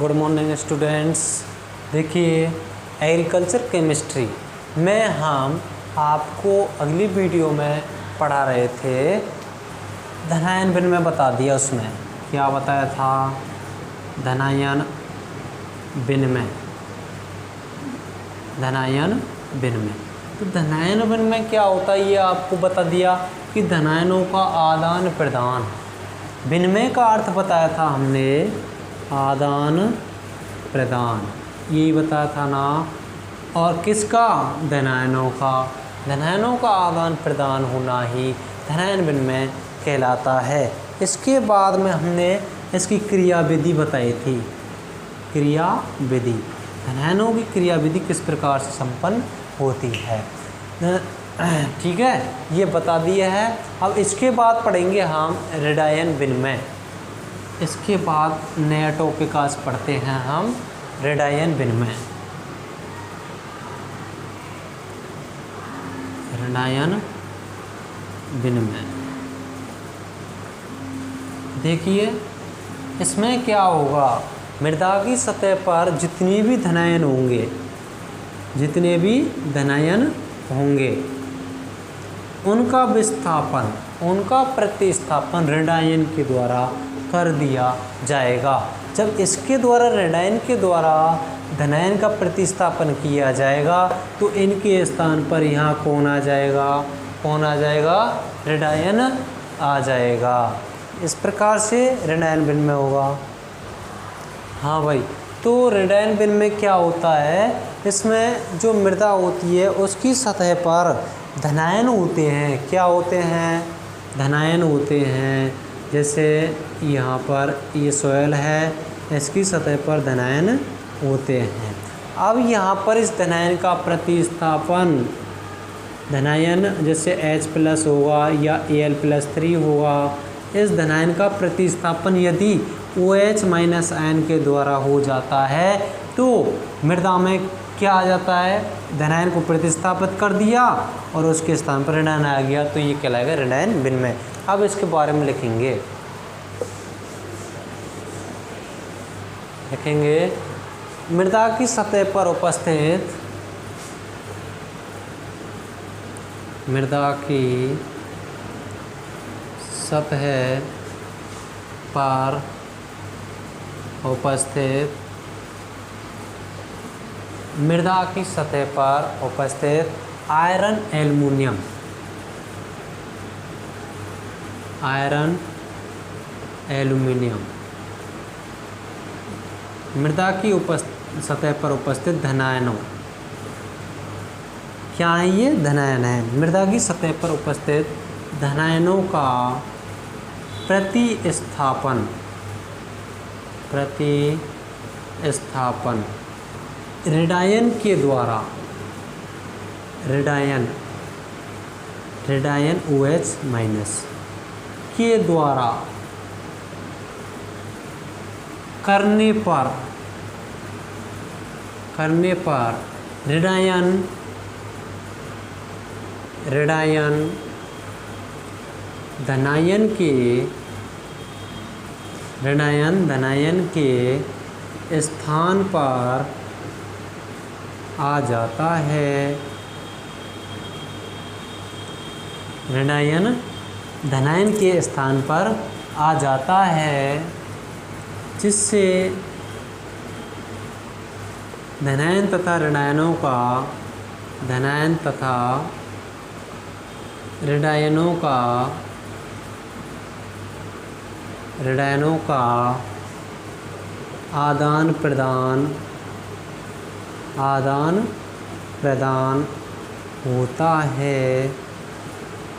Good morning students. देखिए agriculture chemistry में हम आपको अगली वीडियो में पढ़ा रहे थे धनायन विनिमय बता दिया। उसमें क्या बताया था? धनायन विनिमय। धनायन विनिमय तो धनायन विनिमय क्या होता है ये आपको बता दिया कि धनायनों का आदान प्रदान। विनिमय का अर्थ बताया था हमने, आदान प्रदान, यही बताया था ना। और किसका? धनायनों का। धनायनों का आदान प्रदान होना ही धनायन विनिमय कहलाता है। इसके बाद में हमने इसकी क्रिया विधि बताई थी। क्रिया विधि, धनायनों की क्रिया विधि किस प्रकार से संपन्न होती है, ठीक है, ये बता दिया है। अब इसके बाद पढ़ेंगे हम रेडायन विनिमय। इसके बाद नया टॉपिक आज पढ़ते हैं हम रेडायन विनिमय। रेडायन विनिमय देखिए इसमें क्या होगा। मृदा की सतह पर जितने भी धनायन होंगे, जितने भी धनायन होंगे उनका विस्थापन, उनका प्रतिस्थापन रेडायन के द्वारा कर दिया जाएगा। जब इसके द्वारा रेडायन के द्वारा धनायन का प्रतिस्थापन किया जाएगा तो इनके स्थान पर यहाँ कौन आ जाएगा? कौन आ जाएगा? रेडायन आ जाएगा। इस प्रकार से रेडायन विनिमय होगा। हाँ भाई, तो रेडायन विनिमय क्या होता है? इसमें जो मृदा होती है उसकी सतह पर धनायन होते हैं। क्या होते हैं? धनायन होते हैं। जैसे यहाँ पर ये सॉइल है, इसकी सतह पर धनायन होते हैं। अब यहाँ पर इस धनायन का प्रतिस्थापन, धनायन जैसे H+ होगा या Al+3 होगा, इस धनायन का प्रतिस्थापन यदि OH- आयन के द्वारा हो जाता है तो मृदा में क्या आ जाता है? धनायन को प्रतिस्थापित कर दिया और उसके स्थान पर रेडायन आ गया, तो ये कहलाएगा रेडायन विनिमय। अब इसके बारे में लिखेंगे मृदा की सतह पर उपस्थित, मृदा की सतह पर उपस्थित, मृदा की सतह पर उपस्थित आयरन एल्युमिनियम, आयरन एल्युमिनियम, मृदा की सतह पर उपस्थित धनायनों, क्या है ये? धनायन है। मृदा की सतह पर उपस्थित धनायनों का प्रतिस्थापन, प्रतिस्थापन रेडायन के द्वारा, रेडायन, रेडायन OH- के द्वारा करने पर, करने पर रेडायन, रेडायन धनायन के, रेडायन धनायन के स्थान पर आ जाता है। रेडायन धनायन के स्थान पर आ जाता है, जिससे धनायन तथा रेडायनों का, धनायन तथा रेडायनों का, रेडायनों का आदान प्रदान, आदान प्रदान होता है।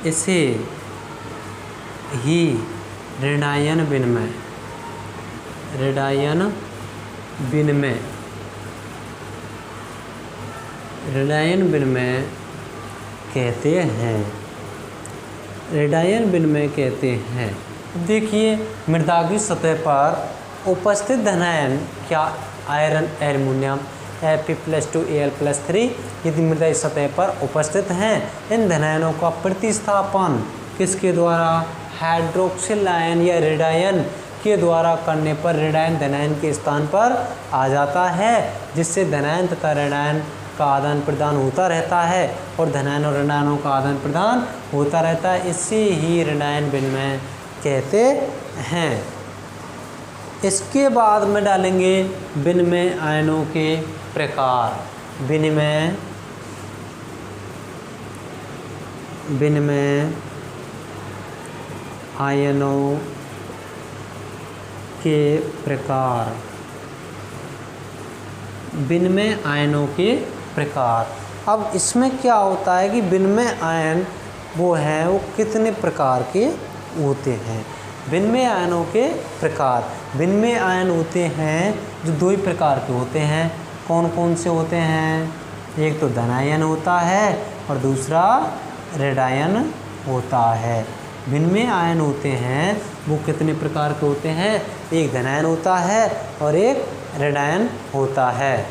इसे ही रेडायन विनिमय, रेडायन विनिमय, रेडायन विनिमय कहते हैं। रेडायन विनिमय कहते हैं। देखिए मृदा की सतह पर उपस्थित धनायन क्या? आयरन एल्युमिनियम Fe+2 Al+3 यदि मृदा की सतह पर उपस्थित हैं, इन धनायनों का प्रतिस्थापन किसके द्वारा? हाइड्रोक्सिल आयन या रेडायन के द्वारा करने पर ऋणायन धनायन के स्थान पर आ जाता है, जिससे धनायन तथा ऋणायन का आदान प्रदान होता रहता है और धनायन और ऋणायनों का आदान प्रदान होता रहता है। इसे ही ऋणायन विनिमय कहते हैं। इसके बाद में डालेंगे विनिमय आयनों के प्रकार। विनिमय आयनों के प्रकार। विनिमय आयनों के प्रकार। अब इसमें क्या होता है कि विनिमय आयन वो कितने प्रकार के होते हैं। विनिमय आयनों के प्रकार। विनिमय आयन होते हैं जो दो ही प्रकार के होते हैं। कौन कौन से होते हैं? एक तो धनायन होता है और दूसरा ऋणायन होता है। विनिमय आयन होते हैं वो कितने प्रकार के होते हैं? एक धनायन होता है और एक ऋणायन होता है।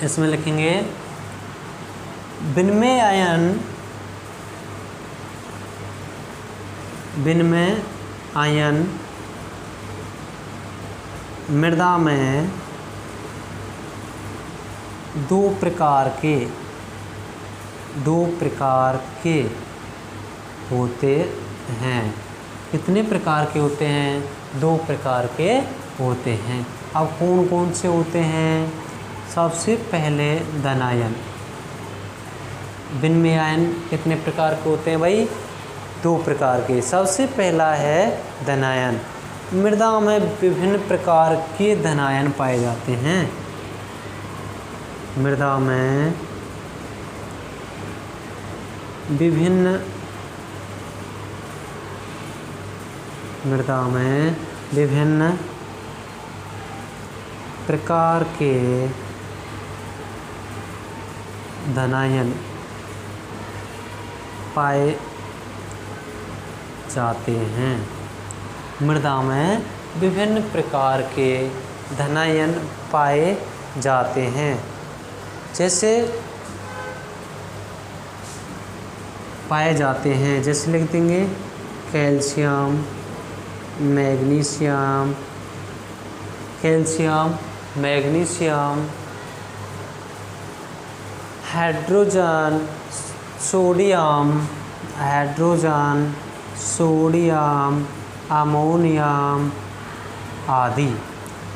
इसमें लिखेंगे विनिमय आयन मृदा में दो प्रकार के होते हैं। कितने प्रकार के होते हैं? दो प्रकार के होते हैं। अब कौन कौन से होते हैं? सबसे पहले धनायन। विनिमय आयन कितने प्रकार के होते हैं भाई? दो प्रकार के। सबसे पहला है धनायन। मृदा में विभिन्न प्रकार के धनायन पाए जाते हैं। मृदा में विभिन्न प्रकार के धनायन पाए जाते हैं। मृदा में विभिन्न प्रकार के धनायन पाए जाते हैं। जैसे लिख देंगे calcium, magnesium, hydrogen, sodium, ammonium आदि।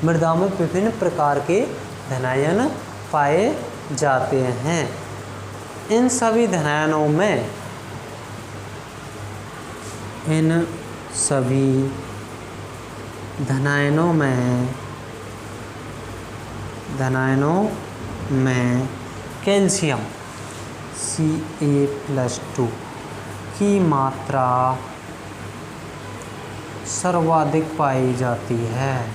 मृदा में विभिन्न प्रकार के धनायन पाए जाते हैं। इन सभी धनायनों में कैल्शियम Ca+2 की मात्रा सर्वाधिक पाई जाती है।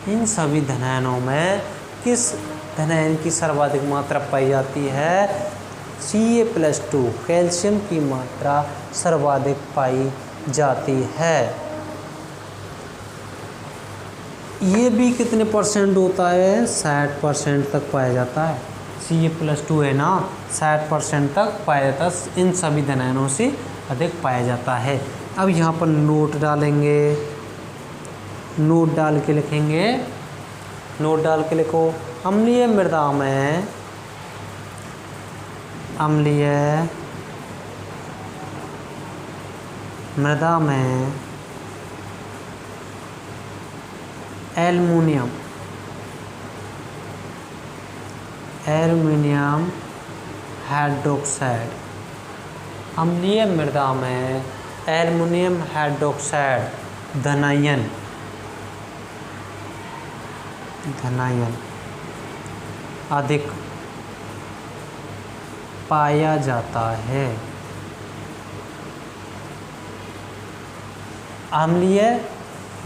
इन सभी धनायनों में किस धनायन की सर्वाधिक मात्रा पाई जाती है? Ca+2 कैल्शियम की मात्रा सर्वाधिक पाई जाती है। ये भी कितने परसेंट होता है? 60% तक पाया जाता है। Ca+2 है ना, 60% तक पाया जाता है। इन सभी धनायनों से अधिक पाया जाता है। अब यहाँ पर नोट डालेंगे। नोट डाल के लिखो अम्लीय मृदा में एल्युमिनियम हाइड्रोक्साइड। अम्लीय मृदा में एल्युमिनियम हाइड्रोक्साइड धनायन अधिक पाया जाता है। अम्लीय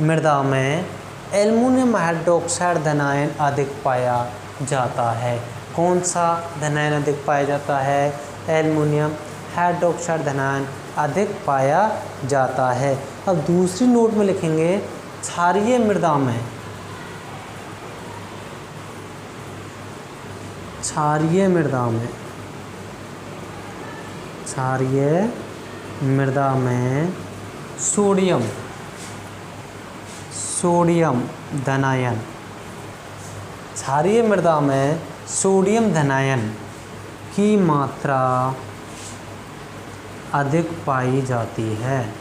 मृदा में एल्युमिनियम हाइड्रोक्साइड धनायन अधिक पाया जाता है। कौन सा धनायन अधिक पाया जाता है? एल्युमिनियम हाइड्रोक्साइड धनायन अधिक पाया जाता है। अब दूसरी नोट में लिखेंगे क्षारीय क्षारीय मृदा में सोडियम धनायन, क्षारीय मृदा में सोडियम धनायन की मात्रा अधिक पाई जाती है।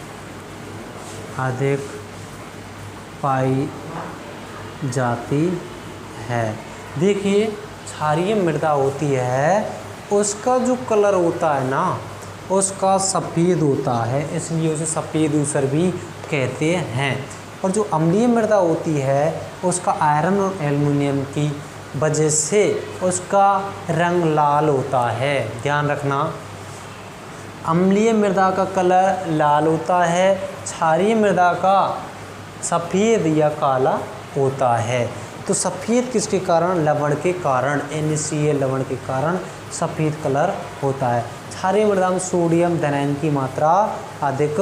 देखिए क्षारीय मृदा होती है, उसका जो कलर होता है ना, उसका सफ़ेद होता है, इसलिए उसे सफ़ेद ऊसर भी कहते हैं। और जो अम्लीय मृदा होती है उसका आयरन और एल्युमिनियम की वजह से उसका रंग लाल होता है। ध्यान रखना, अम्लीय मृदा का कलर लाल होता है, क्षारीय मृदा का सफ़ेद या काला होता है। तो सफ़ेद किसके कारण? लवण के कारण, NaCl लवण के कारण सफ़ेद कलर होता है। क्षारीय मृदा में सोडियम धनायन की मात्रा अधिक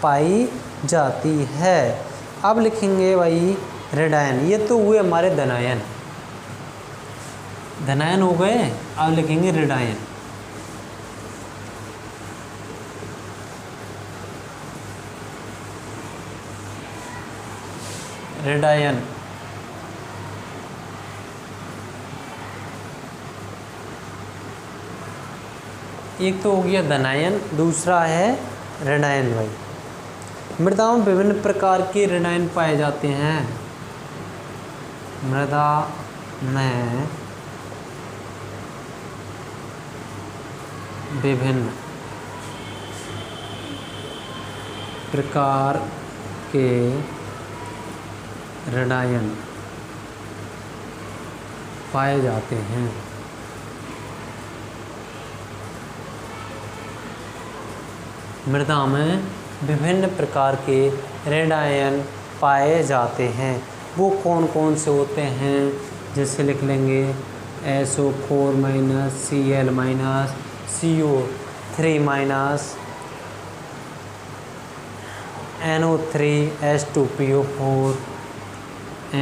पाई जाती है। अब लिखेंगे भाई रेडायन। ये तो हुए हमारे धनायन हो गए। अब लिखेंगे रेडायन। एक तो हो गया धनायन, दूसरा है रेडायन भाई। मृदा में विभिन्न प्रकार के रेडायन पाए जाते हैं। मृदा में विभिन्न प्रकार के रेडायन पाए जाते हैं। मृदा में विभिन्न प्रकार के रेडायन पाए जाते हैं। वो कौन कौन से होते हैं? जैसे लिख लेंगे SO4- Cl- CO3- NO3H2PO4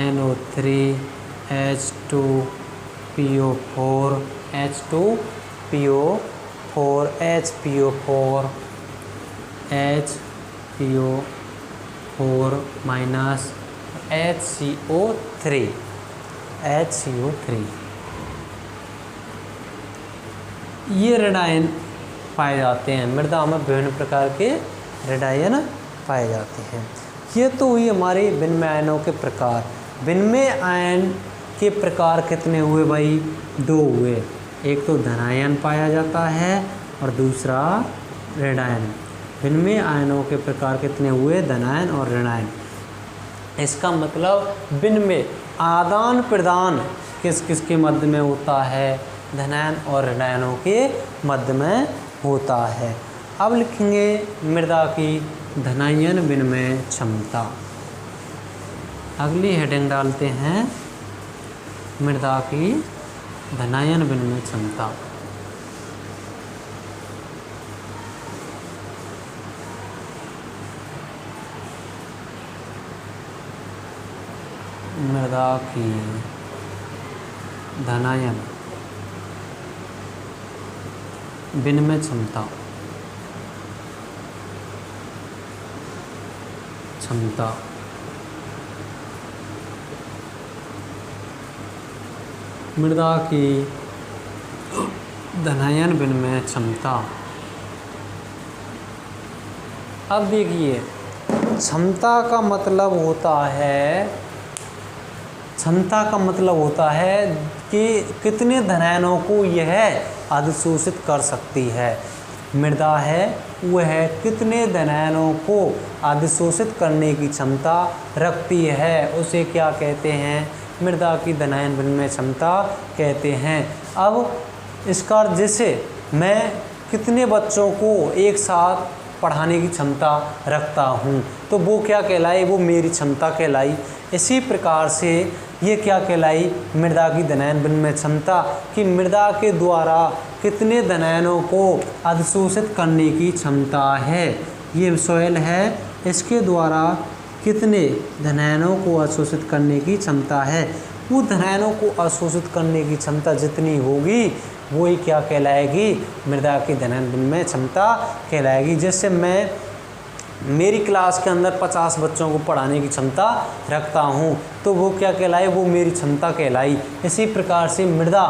NO3H2PO4 H2PO4 HPO4 HPO4- HCO3 ये रेडायन पाए जाते हैं। मृदा में विभिन्न प्रकार के रेडायन पाए जाते हैं। ये तो हुई हमारे विनिमय आयनों के प्रकार। विनिमय आयन के प्रकार कितने हुए भाई? 2 हुए। एक तो धनायन पाया जाता है और दूसरा रेडायन। विनिमय आयनों के प्रकार कितने हुए? धनायन और ऋणायन। इसका मतलब विनिमय आदान प्रदान किस किस के मध्य में होता है? धनायन और ऋणायनों के मध्य में होता है। अब लिखेंगे मृदा की धनायन विनिमय क्षमता। अगली हेडिंग डालते हैं मृदा की धनायन विनिमय क्षमता। मृदा की धनायन विनिमय क्षमता। मृदा की धनायन विनिमय क्षमता। अब देखिए, क्षमता का मतलब होता है कि कितने धनायनों को यह अधिशोषित कर सकती है। मृदा है वह कितने धनायनों को अधिशोषित करने की क्षमता रखती है, उसे क्या कहते हैं? मृदा की धनायन विनिमय क्षमता कहते हैं। अब इसका जैसे मैं कितने बच्चों को एक साथ पढ़ाने की क्षमता रखता हूँ, तो वो क्या कहलाई? वो मेरी क्षमता कहलाई। इसी प्रकार से ये क्या कहलाई? मृदा की धनायन विनिमय क्षमता, कि मृदा के द्वारा कितने धनायनों को अधिशोषित करने की क्षमता है। ये सॉइल है, इसके द्वारा कितने धनायनों को अधिशोषित करने की क्षमता है, वो धनायनों को अवशोषित करने की क्षमता जितनी होगी वही क्या कहलाएगी, मृदा की धनायन विनिमय क्षमता कहलाएगी। जैसे मैं मेरी क्लास के अंदर 50 बच्चों को पढ़ाने की क्षमता रखता हूँ तो वो क्या कहलाई, वो मेरी क्षमता कहलाई। इसी प्रकार से मृदा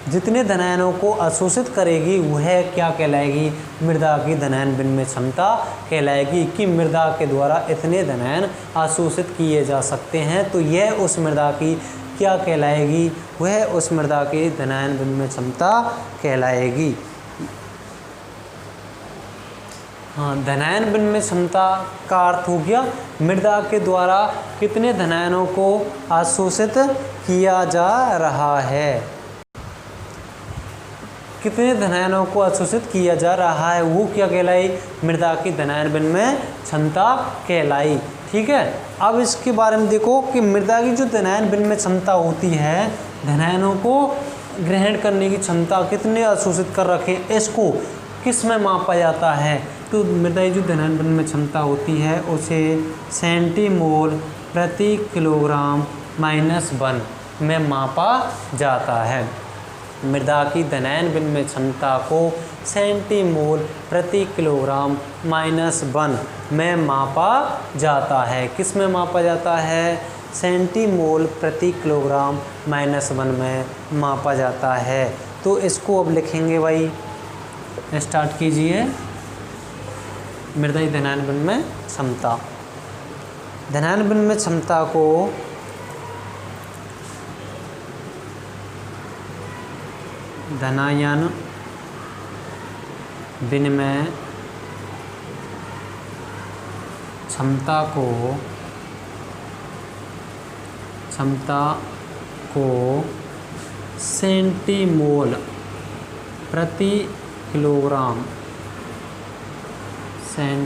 जितने धनायनों को अवशोषित करेगी वह क्या कहलाएगी, मृदा की धनायन विनिमय क्षमता कहलाएगी। कि मृदा के द्वारा इतने धनायन अवशोषित किए जा सकते हैं तो यह उस मृदा की क्या कहलाएगी, वह उस मृदा की धनायन विनिमय क्षमता कहलाएगी। हाँ, धनायन विनिमय क्षमता का अर्थ हो गया मृदा के द्वारा कितने धनायनों को अवशोषित किया जा रहा है, कितने धनायनों को अवशोषित किया जा रहा है, वो क्या कहलाई, मृदा की धनायन विनिमय क्षमता कहलाई। ठीक है, अब इसके बारे में देखो कि मृदा की जो धनायन विनिमय क्षमता होती है, धनायनों को ग्रहण करने की क्षमता कितने अवशोषित कर रखे, इसको किस में मापा जाता है। तो मृदा की जो धनायन विनिमय क्षमता होती है उसे सेंटीमोल प्रति किलोग्राम -1 में मापा जाता है। मृदा की धनायन विनिमय क्षमता को सेंटीमोल प्रति किलोग्राम -1 में मापा जाता है। किस में मापा जाता है, सेंटीमोल प्रति किलोग्राम -1 में मापा जाता है। तो इसको अब लिखेंगे भाई, स्टार्ट कीजिए। मृदा की धनायन विनिमय क्षमता, धनायन विनिमय क्षमता को धनायन विनिमय क्षमता को सेंटीमोल प्रति किलोग्राम -1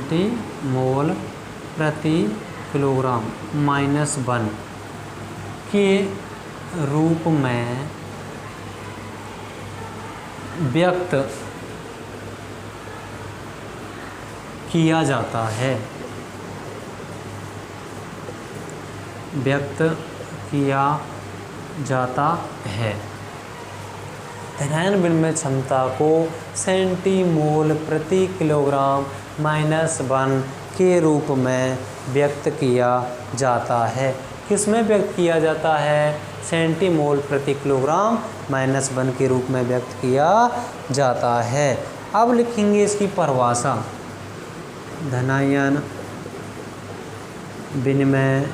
के रूप में व्यक्त किया जाता है, धनायन विनिमय क्षमता को सेंटीमोल प्रति किलोग्राम -1 के रूप में व्यक्त किया जाता है। किस में व्यक्त किया जाता है, सेंटीमोल प्रति किलोग्राम -1 के रूप में व्यक्त किया जाता है। अब लिखेंगे इसकी परिभाषा, धनायन विनिमय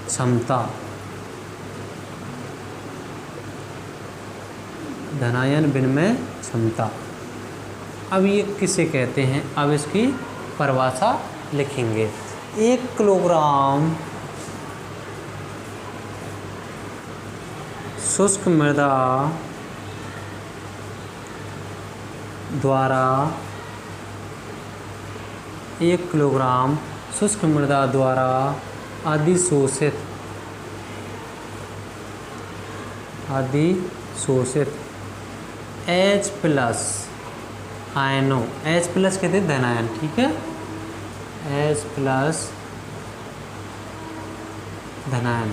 क्षमता, धनायन विनिमय क्षमता। अब ये किसे कहते हैं, अब इसकी परिभाषा लिखेंगे। 1 किलोग्राम शुष्क मृदा द्वारा 1 किलोग्राम शुष्क मृदा द्वारा अधिशोषित H+ आयनों, H+ कहते हैं धनायन, ठीक है, H+ धनायन,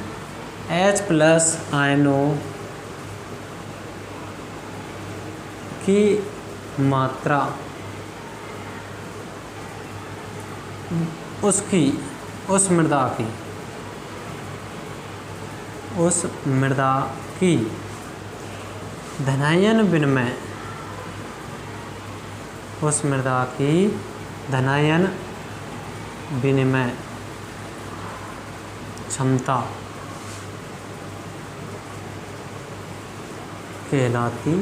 H+ आयनों की मात्रा उस मृदा की धनायन विनिमय, उस मृदा की धनायन विनिमय क्षमता कहलाती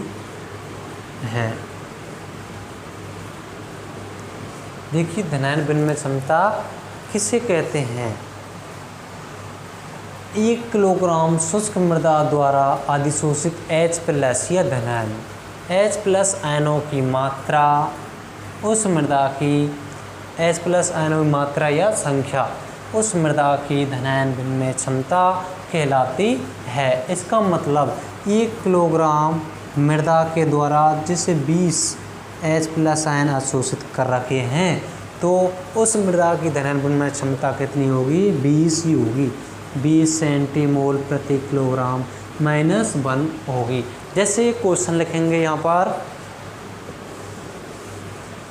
है। देखिए, धनायन विनिमय क्षमता किसे कहते हैं, 1 किलोग्राम शुष्क मृदा द्वारा अधिशोषित H+ या धनायन, H+ आयनों की मात्रा, उस मृदा की H+ आयनों की मात्रा या संख्या उस मृदा की धनायन विनिमय क्षमता कहलाती है। इसका मतलब 1 किलोग्राम मृदा के द्वारा जिसे 20 H+ आयन अवशोषित कर रखे हैं तो उस मृदा की धनायन विनिमय क्षमता कितनी होगी, 20 ही होगी। 20 सेंटीमोल प्रति किलोग्राम -1 होगी। जैसे क्वेश्चन लिखेंगे यहाँ पर,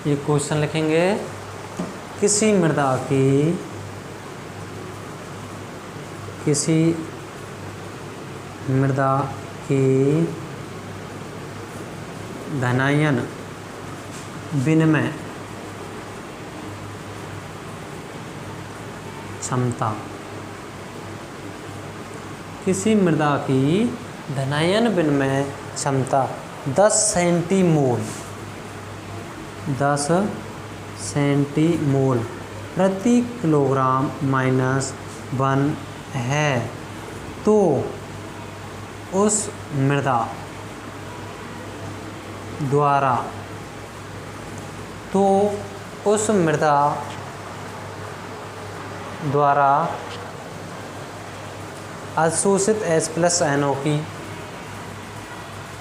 ये क्वेश्चन लिखेंगे किसी मृदा की धनायन विनिमय क्षमता, किसी मृदा की धनायन विनिमय क्षमता 10 सेंटीमोल प्रति किलोग्राम -1 है, तो उस मृदा द्वारा अवशोषित H+NO की,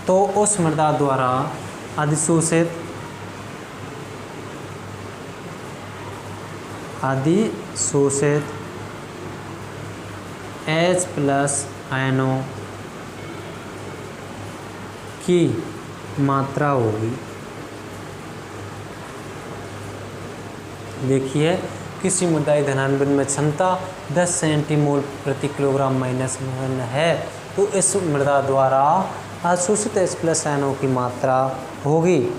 तो उस मृदा द्वारा अधिशोषित H+NO की मात्रा होगी। देखिए, किसी मृदा की धनायन विनिमय क्षमता 10 सेंटीमोल प्रति किलोग्राम -1 है, तो इस मृदा द्वारा अवशोषित H+NO की मात्रा होगी।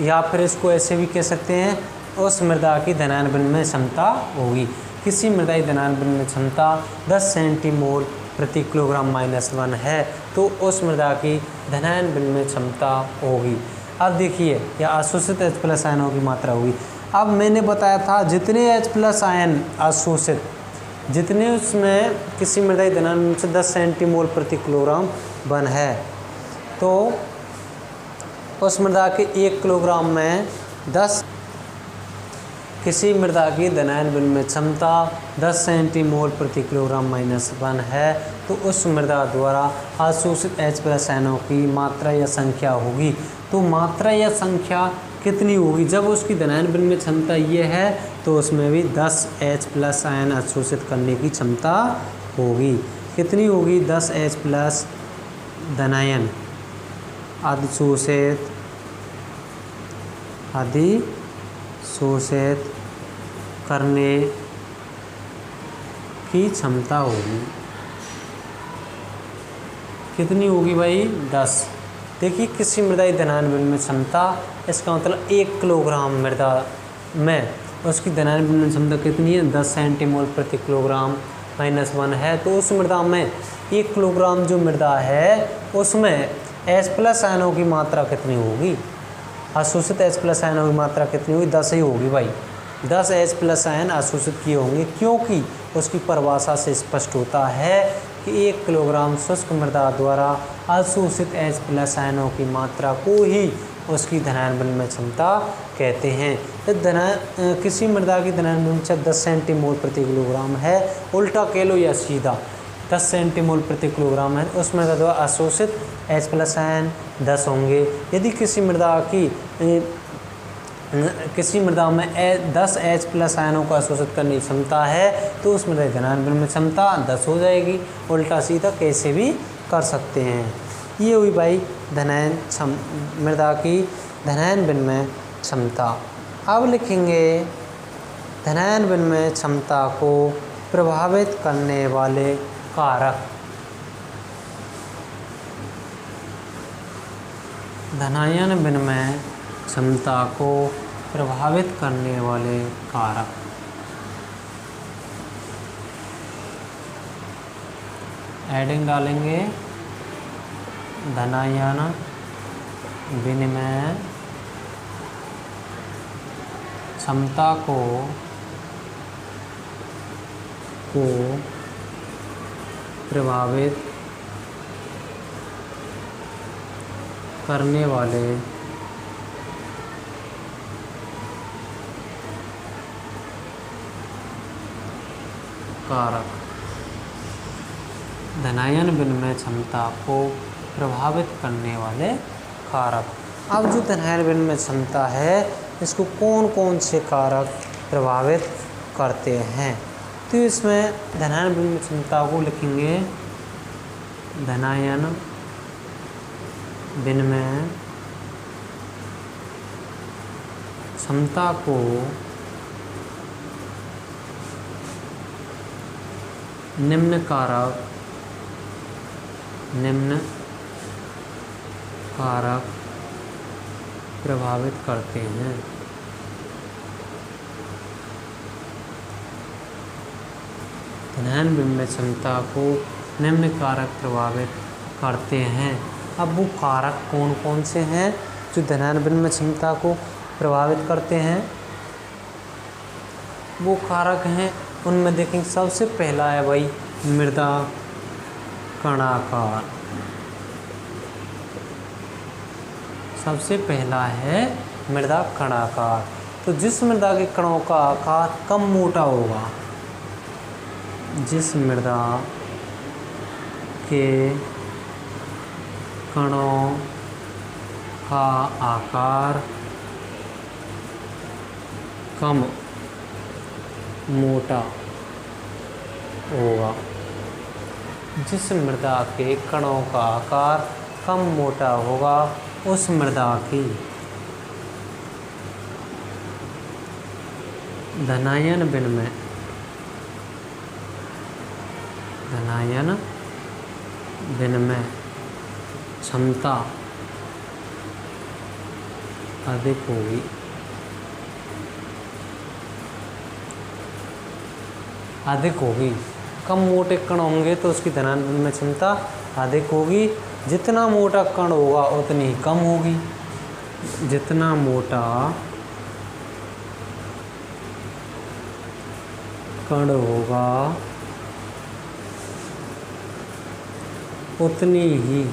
या फिर इसको ऐसे भी कह सकते हैं, उस मृदा की धनायन विनिमय क्षमता होगी। किसी मृदा की धनायन विनिमय क्षमता 10 सेंटीमोल प्रति किलोग्राम -1 है, तो उस मृदा की धनायन विनिमय क्षमता होगी। अब देखिए, यह अवशोषित H+NO की मात्रा होगी। अब मैंने बताया था जितने H+ अवशोषित, जितने उसमें किसी मृदा की धनायन विनिमय से 10 सेंटीमोल प्रति किलोग्राम बन है, तो उस मृदा के 1 किलोग्राम में 10, किसी मृदा की धनायन विनिमय क्षमता 10 सेंटीमोल प्रति किलोग्राम -1 है, तो उस मृदा द्वारा अवशोषित H+NO की मात्रा या संख्या होगी। तो मात्रा या संख्या कितनी होगी? जब उसकी धनायन विनिमय क्षमता ये है, तो उसमें भी 10 H+ अवशोषित करने की क्षमता होगी। कितनी होगी? 10 H+ धनायन अधिशोषित करने की क्षमता होगी। कितनी होगी भाई? 10। देखिए, किसी मृदा की धनायन विनिमय क्षमता, इसका मतलब 1 किलोग्राम मृदा में उसकी धनायन विनिमय क्षमता कितनी है? 10 सेंटीमोल प्रति किलोग्राम -1 है, तो उस मृदा में 1 किलोग्राम जो मृदा है, उसमें H+NO की मात्रा कितनी होगी? अवशोषित H+NO की मात्रा कितनी होगी? 10 ही होगी भाई। 10 H+ अवशोषित किए होंगे, क्योंकि उसकी परिभाषा से स्पष्ट होता है कि 1 किलोग्राम शुष्क मृदा द्वारा अवशोषित H+NO की मात्रा को ही उसकी धनायन विनिमय क्षमता कहते हैं। तो किसी मृदा की धनायन विनिमय क्षमता 10 सेंटीमोल प्रति किलोग्राम है, उल्टा कह लो या सीधा 10 सेंटीमोल प्रति किलोग्राम है, उस मृदा द्वारा अवशोषित H+N 10 होंगे। यदि किसी मृदा में 10 H+NO को अवशोषित करने की क्षमता है, तो उस मृदा की धनायन विनिमय क्षमता 10 हो जाएगी। उल्टा सीधा कैसे भी कर सकते हैं। ये हुई भाई मृदा की धनायन विनिमय क्षमता। अब लिखेंगे धनायन विनिमय क्षमता को प्रभावित करने वाले कारक। धनायन विनिमय क्षमता को प्रभावित करने वाले कारक। एडिंग डालेंगे धनायन विनिमय क्षमता को प्रभावित करने वाले कारक। धनायन विनिमय क्षमता को प्रभावित करने वाले कारक। अब जो धनायन विनिमय क्षमता है, इसको कौन कौन से कारक प्रभावित करते हैं। तो इसमें धनायन विनिमय क्षमता को लिखेंगे धनायन विनिमय क्षमता को निम्न कारक प्रभावित करते हैं। धनायन विनिमय क्षमता को निम्न कारक प्रभावित करते हैं। अब वो कारक कौन कौन से हैं जो धनायन विनिमय क्षमता को प्रभावित करते हैं। वो कारक हैं, उनमें देखेंगे सबसे पहला है भाई मृदा कणाकार। सबसे पहला है मृदा कणाकार। तो जिस मृदा के कणों का आकार कम मोटा होगा, जिस मृदा के कणों का आकार कम मोटा होगा, जिस मृदा के कणों का आकार कम मोटा होगा, उस मृदा की धनायन विनिमय क्षमता अधिक होगी। कम मोटे कण होंगे तो उसकी धनायन विनिमय क्षमता अधिक होगी। जितना मोटा कण होगा उतनी ही कम होगी। जितना मोटा कण होगा उतनी ही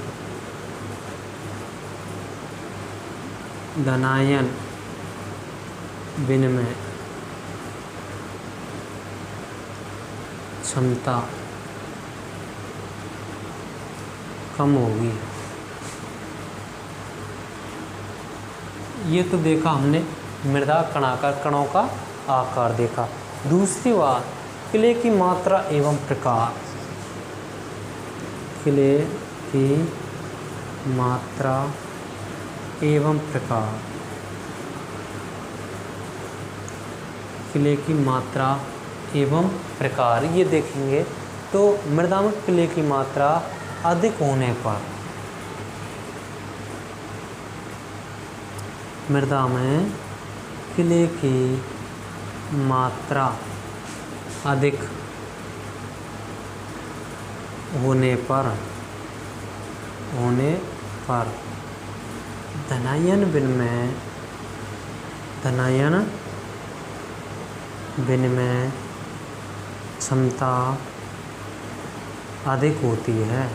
धनायन विनिमय क्षमता कम होगी। ये तो देखा हमने मृदा कणाकार, कणों का आकार देखा। दूसरी बात क्ले की मात्रा एवं प्रकार। क्ले की मात्रा एवं प्रकार। क्ले की मात्रा एवं प्रकार ये देखेंगे तो मृदा में क्ले की मात्रा अधिक होने पर, मृदा में क्ले की मात्रा अधिक होने पर धनायन विनिमय क्षमता अधिक होती है।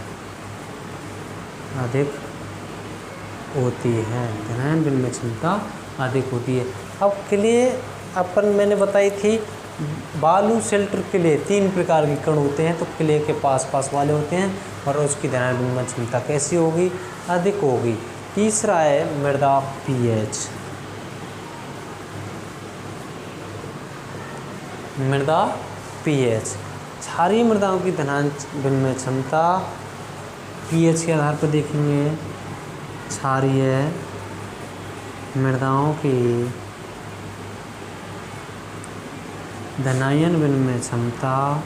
धनायन विनिमय क्षमता अधिक होती है। अब क्ले अपन मैंने बताई थी बालू सिल्टर क्ले 3 प्रकार के कण होते हैं। तो क्ले के पास वाले होते हैं और उसकी धनायन विनिमय क्षमता कैसी होगी, अधिक होगी। तीसरा है मृदा पीएच। मृदा पीएच क्षारीय मृदाओं की धनायन विनिमय क्षमता पीएच के आधार पर देखेंगे। क्षारीय मृदाओं की धनायन विनिमय क्षमता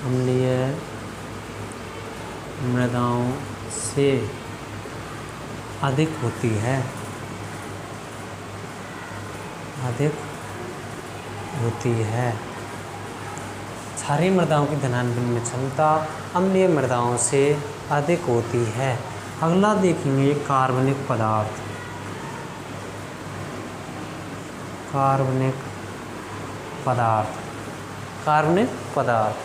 अम्लीय मृदाओं से अधिक होती है। क्षारीय मृदाओं की धनायन विनिमय क्षमता अम्लीय मृदाओं से अधिक होती है। अगला देखेंगे कार्बनिक पदार्थ। कार्बनिक पदार्थ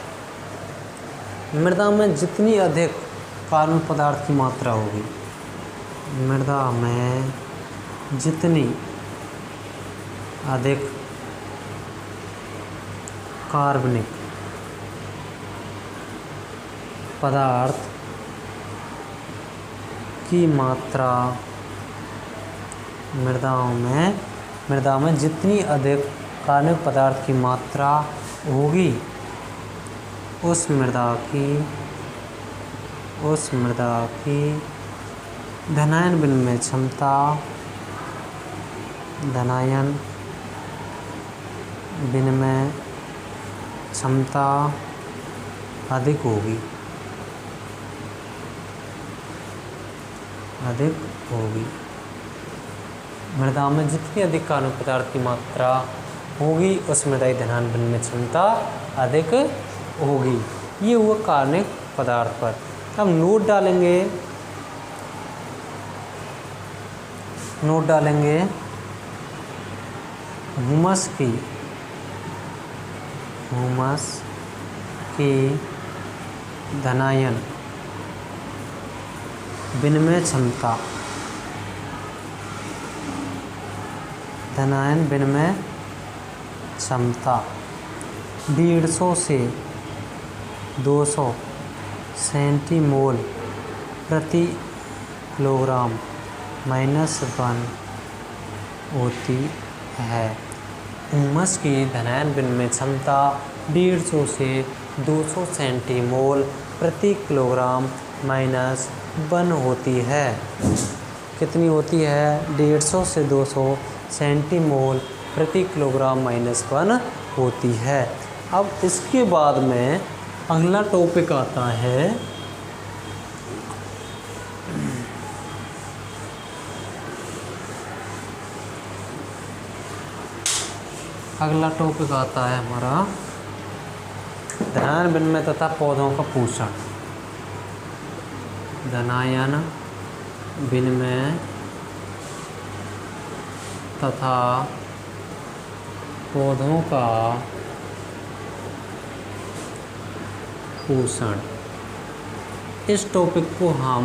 मृदा में जितनी अधिक कार्बन पदार्थ की मात्रा होगी, मृदा में जितनी अधिक कार्बनिक पदार्थ की मात्रा मृदा में जितनी अधिक कार्बनिक पदार्थ की मात्रा होगी उस मृदा की धनायन विनिमय क्षमता अधिक होगी। मृदा में जितनी अधिक कार्बनिक पदार्थ की मात्रा होगी उस मृदा की धनायन विनिमय क्षमता अधिक होगी। ये हुआ कार्बनिक पदार्थ पर। अब नोट डालेंगे ह्यूमस की धनायन विनिमय क्षमता 150 से 200 सेंटीमोल प्रति किलोग्राम -1 होती है। ह्यूमस की धनायन विनिमय क्षमता 150 से 200 सेंटीमोल प्रति किलोग्राम -1 होती है। कितनी होती है? 150 से 200 सेंटीमोल प्रति किलोग्राम -1 होती है। अब इसके बाद में अगला टॉपिक आता है हमारा धनायन विनिमय तथा पौधों का पोषण। धनायन विनिमय तथा पौधों का पोषण। इस टॉपिक को हम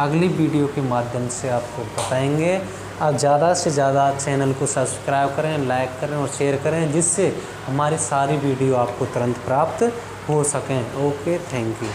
अगली वीडियो के माध्यम से आपको बताएंगे। आप ज़्यादा से ज़्यादा चैनल को सब्सक्राइब करें, लाइक करें और शेयर करें, जिससे हमारी सारी वीडियो आपको तुरंत प्राप्त हो सकें। Okay, thank you.